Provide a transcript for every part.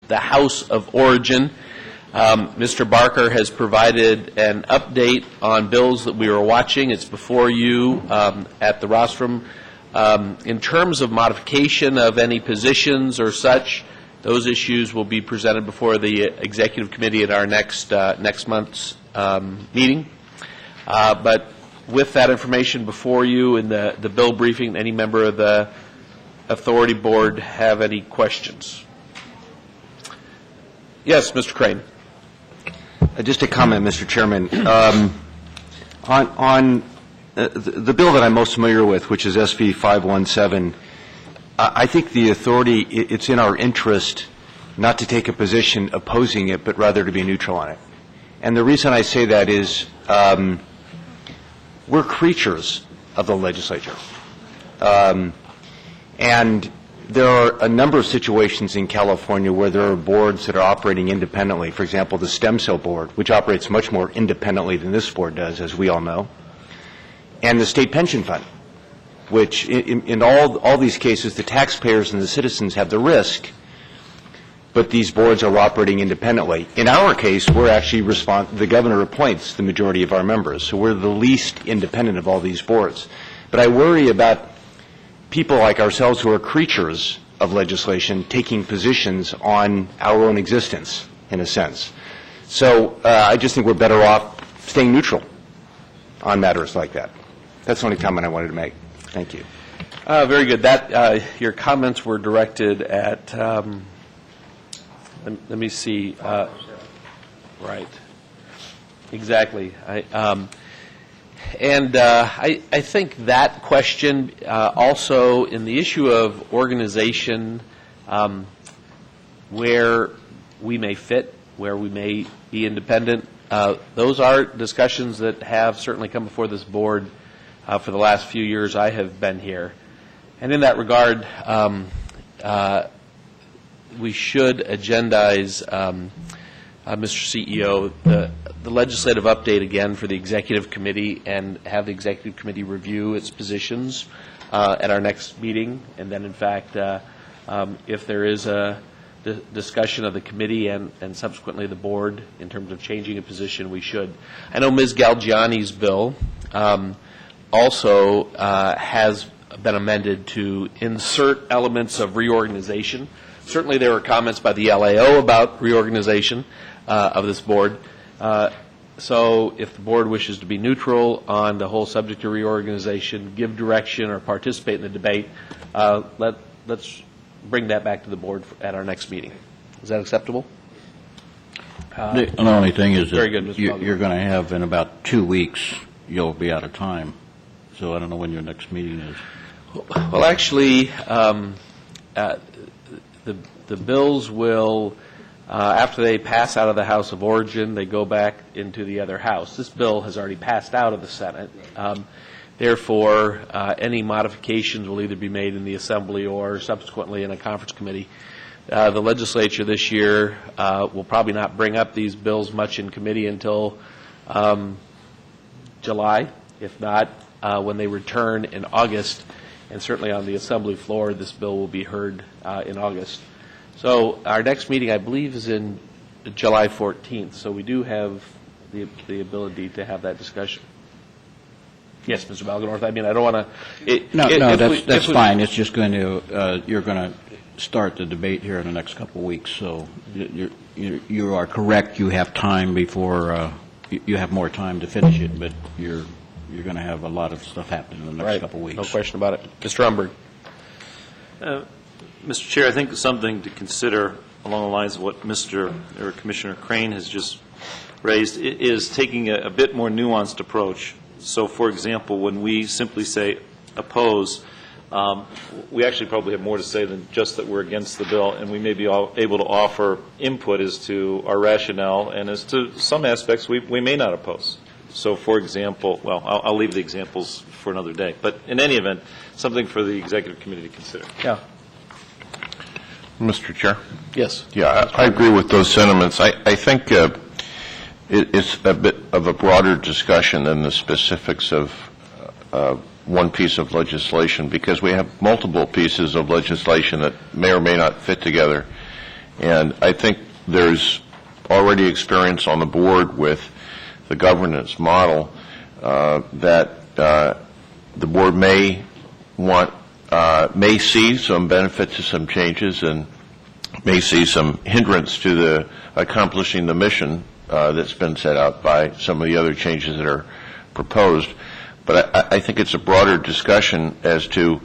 the House of Origin. Mr. Barker has provided an update on bills that we were watching. It's before you at the rostrum. In terms of modification of any positions or such, those issues will be presented before the Executive Committee at our next month's meeting. But with that information before you in the bill briefing, any member of the Authority Board have any questions? Yes, Mr. Crane. Just a comment, Mr. Chairman. On the bill that I'm most familiar with, which is SB 517, I think the authority, it's in our interest not to take a position opposing it, but rather to be neutral on it. And the reason I say that is we're creatures of the legislature. And there are a number of situations in California where there are boards that are operating independently. For example, the Stem Cell Board, which operates much more independently than this board does, as we all know, and the State Pension Fund, which in all these cases, the taxpayers and the citizens have the risk, but these boards are operating independently. In our case, we're actually the governor appoints the majority of our members, so we're the least independent of all these boards. But I worry about people like ourselves who are creatures of legislation taking positions on our own existence, in a sense. So I just think we're better off staying neutral on matters like that. That's the only comment I wanted to make. Thank you. Very good. Your comments were directed at, let me see. Right. Exactly. I think that question also in the issue of organization, where we may fit, where we may be independent, those are discussions that have certainly come before this board for the last few years I have been here. And in that regard, we should agendize, Mr. CEO, the legislative update again for the Executive Committee and have the Executive Committee review its positions at our next meeting. And then, in fact, if there is a discussion of the committee and subsequently the board in terms of changing a position, we should. I know Ms. Galgiani's bill also has been amended to insert elements of reorganization. Certainly there were comments by the LAO about reorganization of this board. So if the board wishes to be neutral on the whole subject of reorganization, give direction or participate in the debate, let's bring that back to the board at our next meeting. Is that acceptable? The only thing is very that good, you're going to have in about 2 weeks, you'll be out of time. So I don't know when your next meeting is. Well, actually, the bills will, after they pass out of the House of Origin, they go back into the other house. This bill has already passed out of the Senate. Therefore, any modifications will either be made in the Assembly or subsequently in a conference committee. The legislature this year will probably not bring up these bills much in committee until July, if not when they return in August. And certainly on the Assembly floor, this bill will be heard in August. So our next meeting, I believe, is in July 14th. So we do have the ability to have that discussion. Yes, Mr. Balganorth. I mean, I don't want to. No, that's fine. It's just going to you're going to start the debate here in the next couple of weeks. So you are correct. You have time before you have more time to finish it, but you're going to have a lot of stuff happening in the next couple of weeks. No question about it. Mr. Umberg. Mr. Chair, I think something to consider along the lines of what Commissioner Crane has just raised is taking a bit more nuanced approach. So, for example, when we simply say oppose, we actually probably have more to say than just that we're against the bill, and we may be able to offer input as to our rationale, and as to some aspects we may not oppose. So, for example, well, I'll leave the examples for another day. But in any event, something for the Executive Committee to consider. Yeah. Mr. Chair? Yes. Yeah, I agree with those sentiments. I think it's a bit of a broader discussion than the specifics of one piece of legislation, because we have multiple pieces of legislation that may or may not fit together. And I think there's already experience on the board with the governance model that the board may see some benefit to some changes and may see some hindrance to the accomplishing the mission that's been set out by some of the other changes that are proposed. But I think it's a broader discussion as to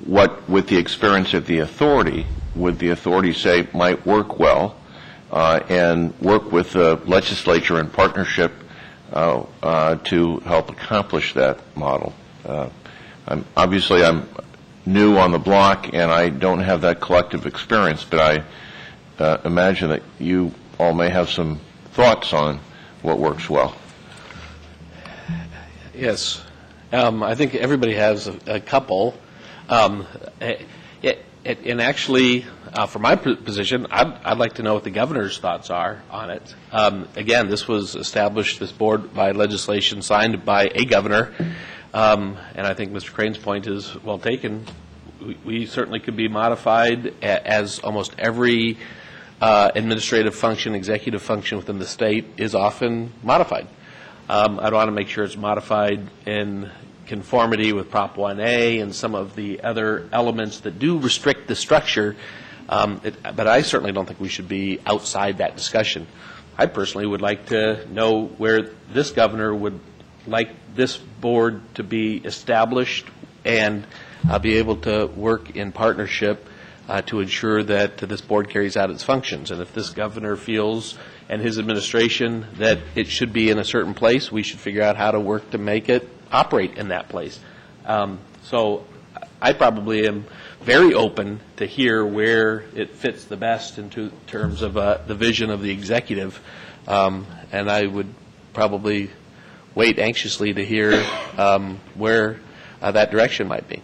what, with the experience of the authority, would the authority say might work well, and work with the legislature in partnership to help accomplish that model. Obviously, I'm new on the block, and I don't have that collective experience, but I imagine that you all may have some thoughts on what works well. Yes. I think everybody has a couple. And actually, from my position, I'd like to know what the governor's thoughts are on it. Again, this was established, this board, by legislation signed by a governor. And I think Mr. Crane's point is well taken. We certainly could be modified as almost every administrative function, executive function within the state is often modified. I'd want to make sure it's modified in conformity with Prop 1A and some of the other elements that do restrict the structure, but I certainly don't think we should be outside that discussion. I personally would like to know where this governor would like this board to be established and be able to work in partnership to ensure that this board carries out its functions. And if this governor feels and his administration that it should be in a certain place, we should figure out how to work to make it operate in that place. So I probably am very open to hear where it fits the best in terms of the vision of the executive, and I would probably wait anxiously to hear where that direction might be.